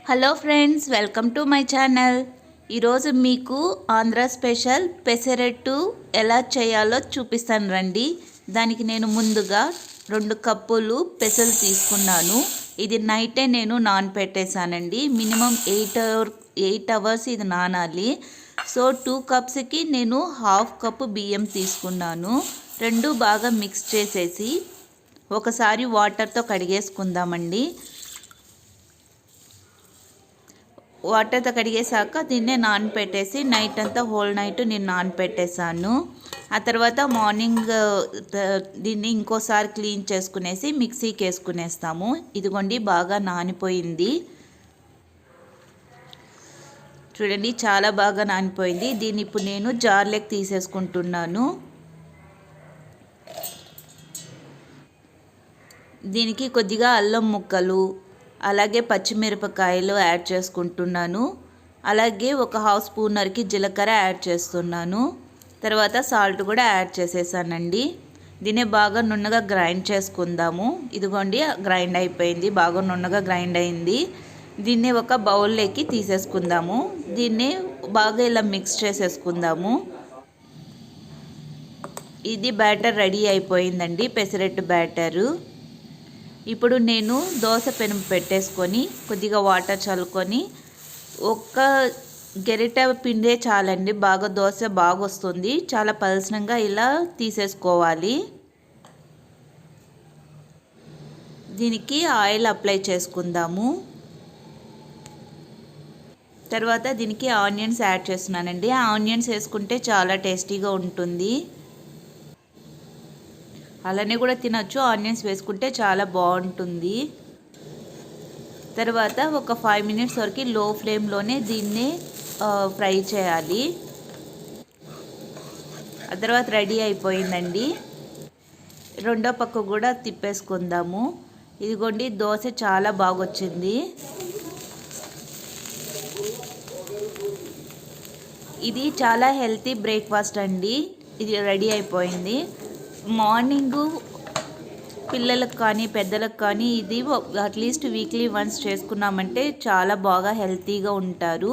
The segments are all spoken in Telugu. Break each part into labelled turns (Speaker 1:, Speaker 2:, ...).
Speaker 1: Hello friends, welcome to my channel. ఈరోజు మీకు ఆంధ్ర స్పెషల్ పెసరట్టు ఎలా చేయాలో చూపిస్తాను రండి. దానికి నేను ముందుగా 2 కప్పులు పెసలు తీసుకున్నాను. ఇది నైటే నేను నానపెట్టేశానండి. మినిమం 8 అవర్స్ ఇది నానాలి. సో 2 కప్స్కి నేను 1/2 కప్పు బియ్యం తీసుకున్నాను. 2 బాగా మిక్స్ చేసేసి ఒకసారి వాటర్తో కడిగేసుకుందామండి. వాటర్తో కడిగేసాక దీన్నే నానపెట్టేసి నైట్ అంతా హోల్ నైట్ నేను నానపెట్టేసాను. ఆ తర్వాత మార్నింగ్ దీన్ని ఇంకోసారి క్లీన్ చేసుకునేసి మిక్సీకి వేసుకునేస్తాము. ఇదిగోండి బాగా నానిపోయింది చూడండి, చాలా బాగా నానిపోయింది. దీన్ని ఇప్పుడు నేను జార్లోకి తీసేసుకుంటున్నాను. దీనికి కొద్దిగా అల్లం ముక్కలు అలాగే పచ్చిమిరపకాయలు యాడ్ చేసుకుంటున్నాను. అలాగే ఒక 1/2 స్పూన్నర్కి జీలకర్ర యాడ్ చేస్తున్నాను. తర్వాత సాల్ట్ కూడా యాడ్ చేసేసానండి. దీన్ని బాగా నున్నగా గ్రైండ్ చేసుకుందాము. ఇదిగోండి గ్రైండ్ అయిపోయింది, బాగా నున్నగా గ్రైండ్ అయింది. దీన్ని ఒక బౌల్లోకి తీసేసుకుందాము. దీన్ని బాగా ఇలా మిక్స్ చేసేసుకుందాము. ఇది బ్యాటర్ రెడీ అయిపోయిందండి, పెసరట్టు బ్యాటరు. ఇప్పుడు నేను దోశ పెనం పెట్టేసుకొని కొద్దిగా వాటర్ చల్లుకొని ఒక్క గరిటె పిండే చాలండి. బాగా దోశ బాగా వస్తుంది. చాలా పలసనంగా ఇలా తీసేసుకోవాలి. దీనికి ఆయిల్ అప్లై చేసుకుందాము. తర్వాత దీనికి ఆనియన్స్ యాడ్ చేస్తున్నానండి. ఆనియన్స్ వేసుకుంటే చాలా టేస్టీగా ఉంటుంది. అలానే కూడా తినొచ్చు, ఆనియన్స్ వేసుకుంటే చాలా బాగుంటుంది. తర్వాత ఒక 5 మినిట్స్ వరకు లో ఫ్లేమ్లోనే దీన్ని ఫ్రై చేయాలి. ఆ తర్వాత రెడీ అయిపోయిందండి. రెండో పక్క కూడా తిప్పేసుకుందాము. ఇదిగోండి దోశ చాలా బాగా వచ్చింది. ఇది చాలా హెల్తీ బ్రేక్ఫాస్ట్ అండి. ఇది రెడీ అయిపోయింది. మార్నింగు పిల్లలకు కానీ పెద్దలకు కానీ ఇది అట్లీస్ట్ వీక్లీ వన్స్ చేసుకున్నామంటే చాలా బాగా హెల్తీగా ఉంటారు.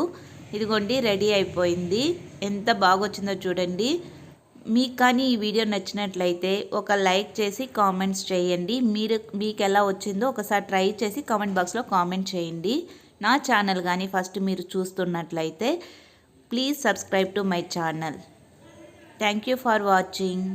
Speaker 1: ఇదిగోండి రెడీ అయిపోయింది. ఎంత బాగా వచ్చిందో చూడండి. మీకు కానీ ఈ వీడియో నచ్చినట్లయితే ఒక లైక్ చేసి కామెంట్స్ చేయండి. మీకు ఎలా వచ్చిందో ఒకసారి ట్రై చేసి కామెంట్ బాక్స్లో కామెంట్ చేయండి. నా ఛానల్ కానీ ఫస్ట్ మీరు చూస్తున్నట్లయితే please subscribe to my channel. Thank you for watching.